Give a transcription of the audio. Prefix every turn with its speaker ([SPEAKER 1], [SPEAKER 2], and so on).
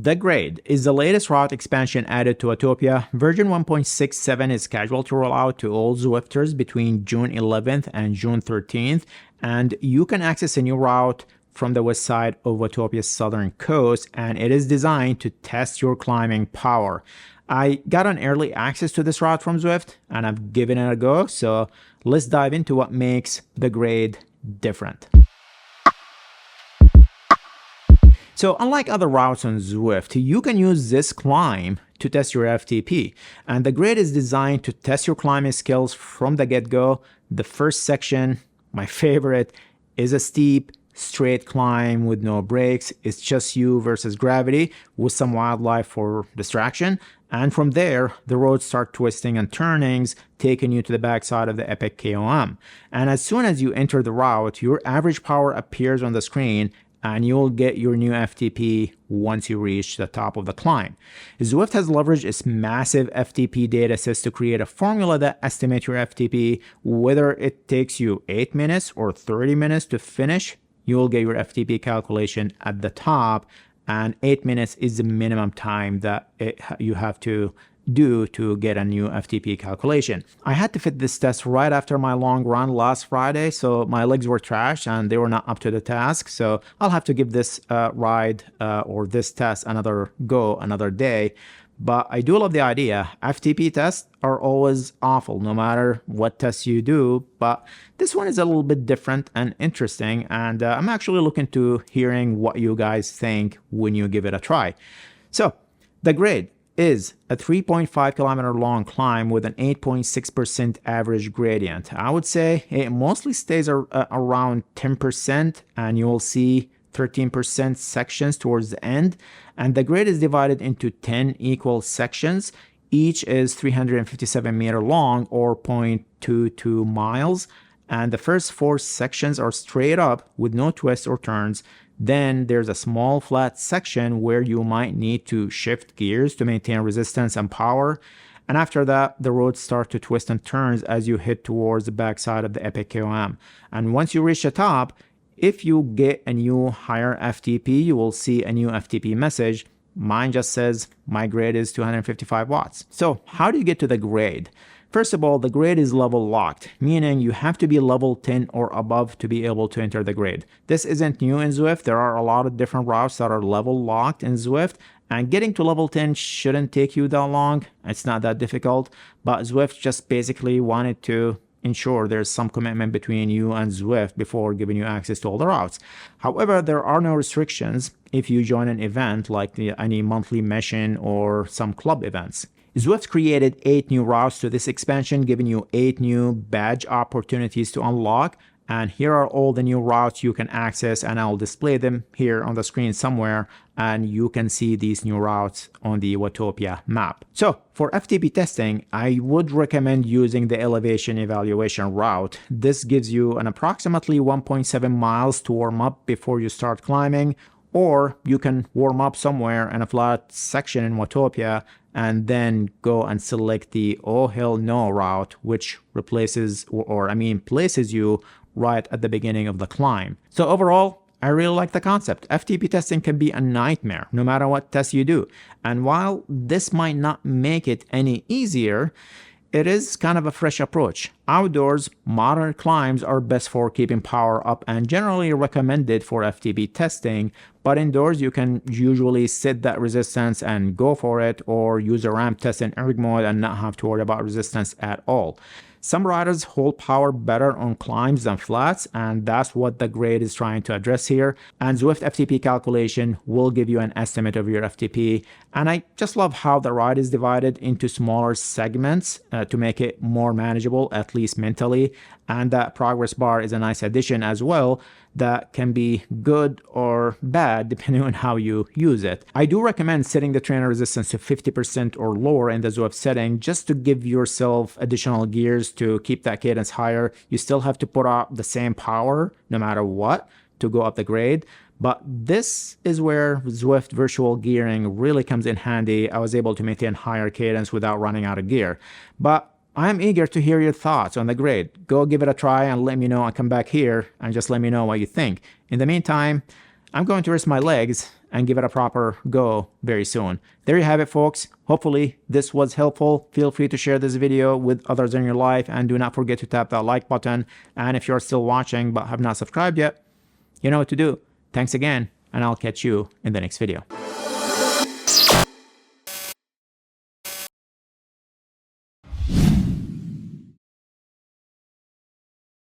[SPEAKER 1] The Grade is the latest route expansion added to Watopia. Version 1.67 is scheduled to roll out to all Zwifters between June 11th and June 13th, and you can access a new route from the west side of Watopia's southern coast, and it is designed to test your climbing power. I got an early access to this route from Zwift, and I've given it a go, so let's dive into what makes the Grade different. So unlike other routes on Zwift, you can use this climb to test your FTP. And the Grade is designed to test your climbing skills from the get-go. The first section, my favorite, is a steep, straight climb with no brakes. It's just you versus gravity with some wildlife for distraction. And from there, the roads start twisting and turnings, taking you to the backside of the epic KOM. And as soon as you enter the route, your average power appears on the screen, and you'll get your new FTP once you reach the top of the climb. Zwift has leveraged its massive FTP datasets to create a formula that estimates your FTP. Whether it takes you 8 minutes or 30 minutes to finish, you'll get your FTP calculation at the top, and 8 minutes is the minimum time that you have to do to get a new FTP calculation. I had to fit this test right after my long run last Friday, so my legs were trashed and they were not up to the task. So I'll have to give this ride or this test another go another day. But I do love the idea. FTP tests are always awful no matter what tests you do, but this one is a little bit different and interesting, and I'm actually looking to hearing what you guys think when you give it a try. So the Grade is a 3.5 kilometer long climb with an 8.6% average gradient. I would say it mostly stays around 10%, and you'll see 13% sections towards the end. And the Grade is divided into 10 equal sections. Each is 357 meter long or 0.22 miles. And the first 4 sections are straight up with no twists or turns. Then there's a small flat section where you might need to shift gears to maintain resistance and power. And after that, the roads start to twist and turns as you head towards the backside of the epic KOM. And once you reach the top, if you get a new higher FTP, you will see a new FTP message. Mine just says my grade is 255 watts. So how do you get to the Grade? First of all, the Grade is level locked, meaning you have to be level 10 or above to be able to enter the Grade. This isn't new in Zwift. There are a lot of different routes that are level locked in Zwift, and getting to level 10 shouldn't take you that long. It's not that difficult, but Zwift just basically wanted to ensure there's some commitment between you and Zwift before giving you access to all the routes. However, there are no restrictions if you join an event like any monthly mission or some club events. Zwift created 8 new routes to this expansion, giving you 8 new badge opportunities to unlock. And here are all the new routes you can access, and I'll display them here on the screen somewhere, and you can see these new routes on the Watopia map. So for FTP testing, I would recommend using the elevation evaluation route. This gives you an approximately 1.7 miles to warm up before you start climbing, or you can warm up somewhere in a flat section in Watopia and then go and select the Oh Hell No route, which replaces places you right at the beginning of the climb. So overall, I really like the concept. FTP testing can be a nightmare no matter what test you do. And while this might not make it any easier, it is kind of a fresh approach. Outdoors, modern climbs are best for keeping power up and generally recommended for FTP testing, but indoors you can usually set that resistance and go for it, or use a ramp test in erg mode and not have to worry about resistance at all. Some riders hold power better on climbs than flats, and that's what the Grade is trying to address here. And Zwift FTP calculation will give you an estimate of your FTP. And I just love how the ride is divided into smaller segments to make it more manageable, at least mentally. And that progress bar is a nice addition as well that can be good or bad depending on how you use it. I do recommend setting the trainer resistance to 50% or lower in the Zwift setting just to give yourself additional gears to keep that cadence higher. You still have to put out the same power no matter what to go up the Grade. But this is where Zwift virtual gearing really comes in handy. I was able to maintain higher cadence without running out of gear. But I'm eager to hear your thoughts on the Grade. Go give it a try and let me know, and come back here and just let me know what you think. In the meantime, I'm going to rest my legs and give it a proper go very soon. There you have it, folks. Hopefully this was helpful. Feel free to share this video with others in your life, and do not forget to tap that like button. And if you're still watching but have not subscribed yet, you know what to do. Thanks again, and I'll catch you in the next video.